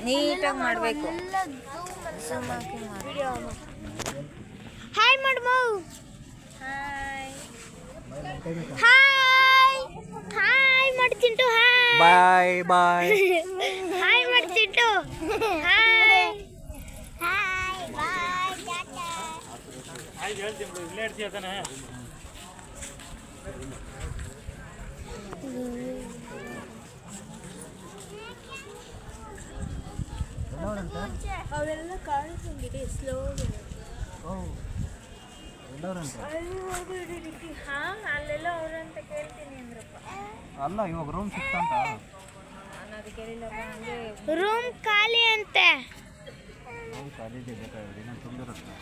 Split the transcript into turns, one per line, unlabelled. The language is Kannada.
ನೀಟಾಗಿ ಮಾಡಬೇಕು.
ಹಾಯ್ ಮಾಡು ಮೌ.
ಹಾಯ್
ಹಾಯ್ ಹಾಯ್ ಮಾಡು Chintu. Hi
bye bye.
Hi ಮಾಡು ಚಿಂಟು. ಹಾಯ್ ಹಾಯ್ ಬಾಯ್ ಟಾಟಾ.
ಹಾಯ್ ಹೇಳ್ತೀನಿ ಬಿಡು, ಇಲ್ಲೇ ಇರ್ತೀಯ ತಾನೆ.
ಅವೆಲ್ಲ ಕಾಣಿಸಂಗಿದೆ ಸ್ಲೋ. ಹಾಂ ಅಲ್ಲೆಲ್ಲ ಅವ್ರಂತ ಕೇಳ್ತೀನಿ ಅಂದ್ರಪ್ಪ.
ಅಲ್ಲ ಇವಾಗ ರೂಮ್ ಸಿಕ್ತಂತ.
ನಾನು ಅದು ಕೇಳಿಲ್ಲಪ್ಪ. ಹಂಗೆ
ರೂಮ್ ಖಾಲಿ ಅಂತೆ.
ರೂಮ್ ಖಾಲಿ ಇದೆ, ಬೇಕಾಗಿದೆ ಇನ್ನೂ ತುಂಬಿರುತ್ತೆ.